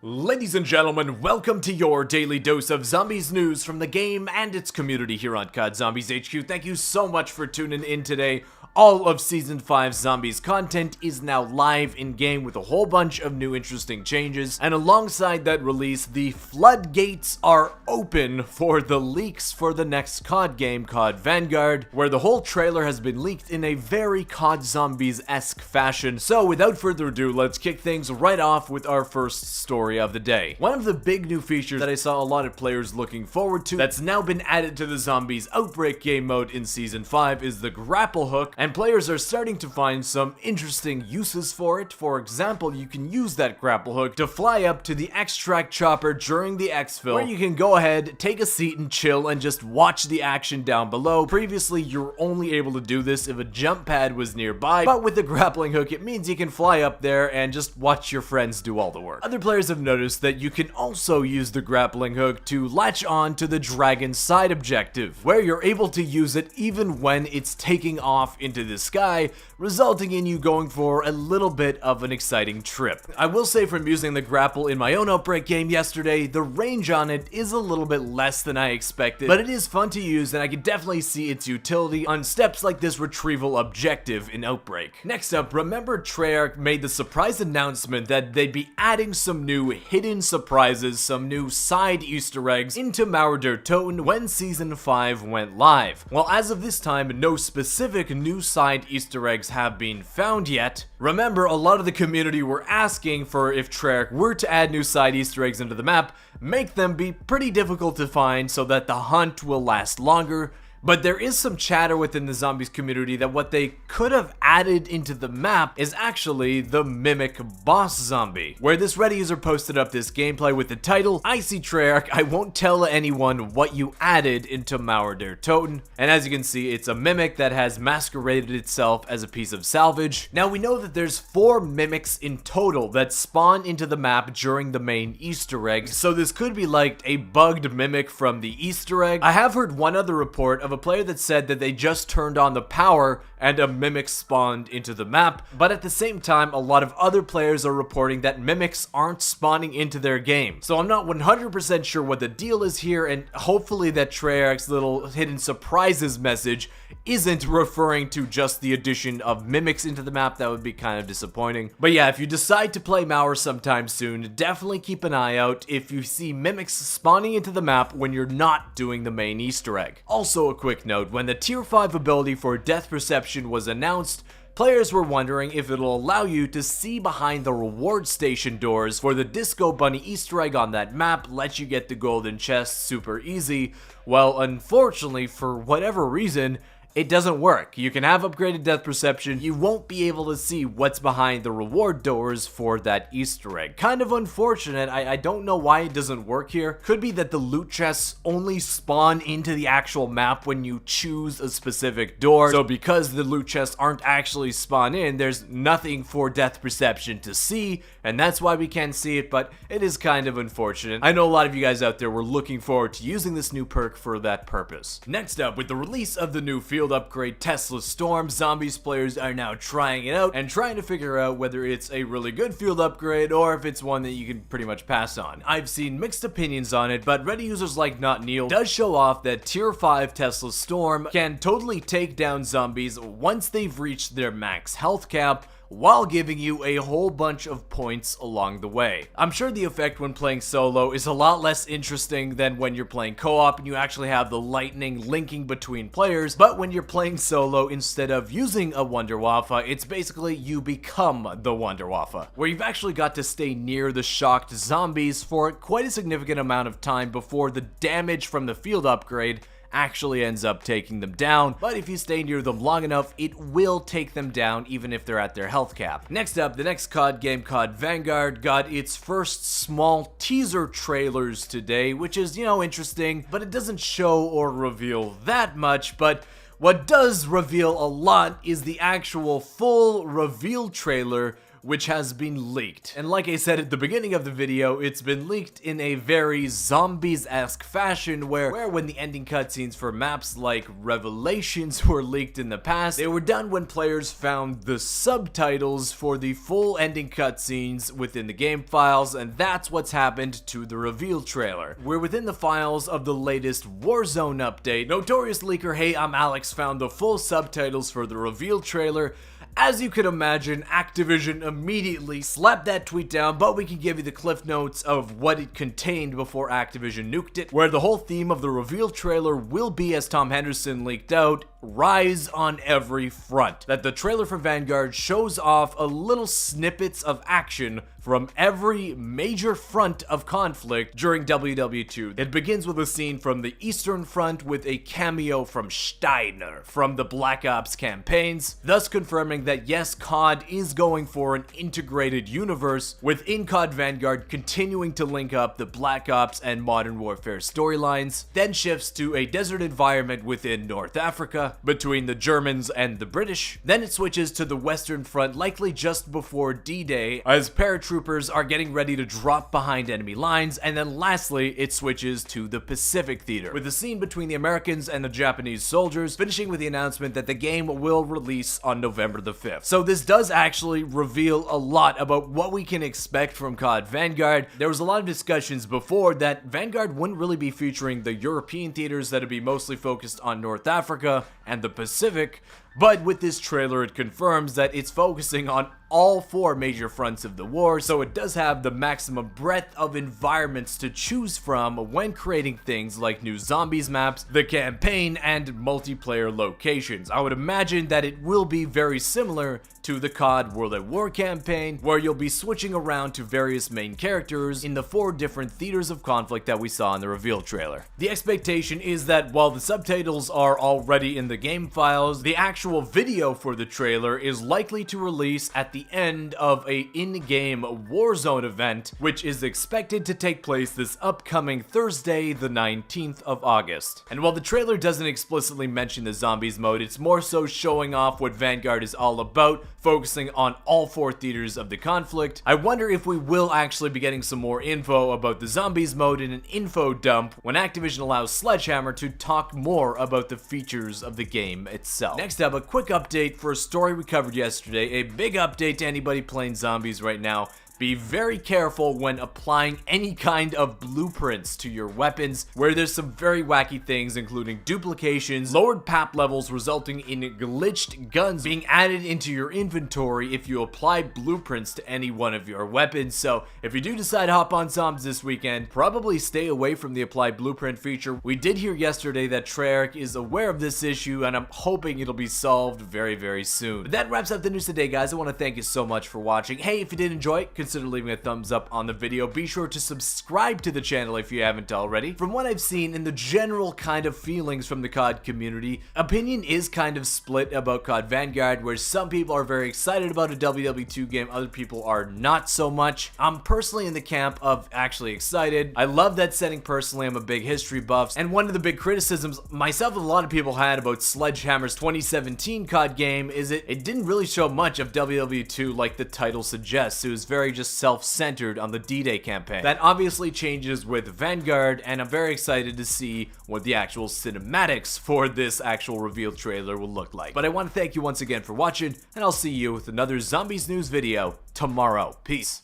Ladies and gentlemen, welcome to your daily dose of zombies news from the game and its community here on COD Zombies HQ. Thank you so much for tuning in today. All of Season 5 Zombies content is now live in-game with a whole bunch of new interesting changes, and alongside that release, the floodgates are open for the leaks for the next COD game, COD Vanguard, where the whole trailer has been leaked in a very COD Zombies-esque fashion. So without further ado, let's kick things right off with our first story of the day. One of the big new features that I saw a lot of players looking forward to that's now been added to the Zombies Outbreak game mode in Season 5 is the Grapple Hook, and players are starting to find some interesting uses for it. For example, you can use that grapple hook to fly up to the Exfill Chopper during the Exfill, where you can go ahead, take a seat and chill and just watch the action down below. Previously, you were only able to do this if a jump pad was nearby, but with the grappling hook, it means you can fly up there and just watch your friends do all the work. Other players have noticed that you can also use the grappling hook to latch on to the dragon's side objective, where you're able to use it even when it's taking off into the sky, resulting in you going for a little bit of an exciting trip. I will say, from using the grapple in my own Outbreak game yesterday, the range on it is a little bit less than I expected, but it is fun to use and I can definitely see its utility on steps like this retrieval objective in Outbreak. Next up, remember Treyarch made the surprise announcement that they'd be adding some new hidden surprises, some new side Easter eggs into Mauer Der Toten when Season 5 went live. Well, as of this time, no specific new side Easter eggs have been found yet. Remember, a lot of the community were asking for, if Treyarch were to add new side Easter eggs into the map, make them be pretty difficult to find so that the hunt will last longer. But there is some chatter within the zombies community that what they could have added into the map is actually the Mimic boss zombie, where this Reddit user posted up this gameplay with the title, "I see Treyarch, I won't tell anyone what you added into Mauer Der Toten." And as you can see, it's a Mimic that has masqueraded itself as a piece of salvage. Now we know that there's 4 Mimics in total that spawn into the map during the main Easter egg, so this could be like a bugged Mimic from the Easter egg. I have heard one other report of a player that said that they just turned on the power and a Mimic spawned into the map, but at the same time, a lot of other players are reporting that Mimics aren't spawning into their game. So I'm not 100% sure what the deal is here, and hopefully that Treyarch's little hidden surprises message isn't referring to just the addition of Mimics into the map. That would be kind of disappointing. But yeah, if you decide to play Mauer sometime soon, definitely keep an eye out if you see Mimics spawning into the map when you're not doing the main Easter egg. Also, a quick note, when the Tier 5 ability for Death Perception was announced, players were wondering if it'll allow you to see behind the reward station doors for the Disco Bunny Easter egg on that map, let you get the golden chest super easy. Well, unfortunately, for whatever reason, it doesn't work. You can have upgraded Death Perception, you won't be able to see what's behind the reward doors for that Easter egg. Kind of unfortunate. I don't know why it doesn't work here. Could be that the loot chests only spawn into the actual map when you choose a specific door. So because the loot chests aren't actually spawn in, there's nothing for Death Perception to see, and that's why we can't see it, but it is kind of unfortunate. I know a lot of you guys out there were looking forward to using this new perk for that purpose. Next up, with the release of the new field upgrade Tesla Storm, Zombies players are now trying it out and trying to figure out whether it's a really good field upgrade or if it's one that you can pretty much pass on. I've seen mixed opinions on it, but Reddit users like Not Neil does show off that Tier 5 Tesla Storm can totally take down zombies once they've reached their max health cap, while giving you a whole bunch of points along the way. I'm sure the effect when playing solo is a lot less interesting than when you're playing co-op and you actually have the lightning linking between players, but when you're playing solo, instead of using a Wunderwaffe, it's basically you become the Wunderwaffe, where you've actually got to stay near the shocked zombies for quite a significant amount of time before the damage from the field upgrade actually ends up taking them down. But if you stay near them long enough, it will take them down even if they're at their health cap. Next up, the next COD game, COD Vanguard, got its first small teaser trailers today, which is, interesting, but it doesn't show or reveal that much. But what does reveal a lot is the actual full reveal trailer, which has been leaked. And like I said at the beginning of the video, it's been leaked in a very zombies-esque fashion where when the ending cutscenes for maps like Revelations were leaked in the past, they were done when players found the subtitles for the full ending cutscenes within the game files, and that's what's happened to the reveal trailer. We're within the files of the latest Warzone update. Notorious leaker Hey I'm Alex found the full subtitles for the reveal trailer. As you can imagine, Activision immediately slapped that tweet down, but we can give you the cliff notes of what it contained before Activision nuked it, where the whole theme of the reveal trailer will be, as Tom Henderson leaked out, rise on every front. That the trailer for Vanguard shows off a little snippets of action from every major front of conflict during WW2. It begins with a scene from the Eastern Front with a cameo from Steiner from the Black Ops campaigns, thus confirming that yes, COD is going for an integrated universe, within COD Vanguard continuing to link up the Black Ops and Modern Warfare storylines, then shifts to a desert environment within North Africa, between the Germans and the British, then it switches to the Western Front likely just before D-Day, as paratroopers are getting ready to drop behind enemy lines, and then lastly, it switches to the Pacific Theater, with a scene between the Americans and the Japanese soldiers, finishing with the announcement that the game will release on November the 5th. So this does actually reveal a lot about what we can expect from COD Vanguard. There was a lot of discussions before that Vanguard wouldn't really be featuring the European theaters, that would be mostly focused on North Africa and the Pacific, but with this trailer it confirms that it's focusing on all four major fronts of the war, so it does have the maximum breadth of environments to choose from when creating things like new zombies maps, the campaign, and multiplayer locations. I would imagine that it will be very similar to the COD World at War campaign, where you'll be switching around to various main characters in the 4 different theaters of conflict that we saw in the reveal trailer. The expectation is that while the subtitles are already in the game files, the actual video for the trailer is likely to release at the end of a in-game Warzone event, which is expected to take place this upcoming Thursday, the 19th of August. And while the trailer doesn't explicitly mention the zombies mode, it's more so showing off what Vanguard is all about, focusing on all 4 theaters of the conflict. I wonder if we will actually be getting some more info about the zombies mode in an info dump when Activision allows Sledgehammer to talk more about the features of the game itself. Next up, a quick update for a story we covered yesterday, a big update to anybody playing zombies right now. Be very careful when applying any kind of blueprints to your weapons, where there's some very wacky things including duplications, lowered PAP levels resulting in glitched guns being added into your inventory if you apply blueprints to any one of your weapons. So if you do decide to hop on zombies this weekend, probably stay away from the apply blueprint feature. We did hear yesterday that Treyarch is aware of this issue, and I'm hoping it'll be solved very, very soon. But that wraps up the news today, guys. I want to thank you so much for watching. Hey, if you did enjoy it, consider leaving a thumbs up on the video. Be sure to subscribe to the channel if you haven't already. From what I've seen in the general kind of feelings from the COD community, opinion is kind of split about COD Vanguard, where some people are very excited about a WW2 game, other people are not so much. I'm personally in the camp of actually excited. I love that setting personally. I'm a big history buff, and one of the big criticisms myself and a lot of people had about Sledgehammer's 2017 COD game is it didn't really show much of WW2 like the title suggests. It was very just self-centered on the D-Day campaign. That obviously changes with Vanguard, and I'm very excited to see what the actual cinematics for this actual reveal trailer will look like. But I want to thank you once again for watching, and I'll see you with another Zombies News video tomorrow. Peace.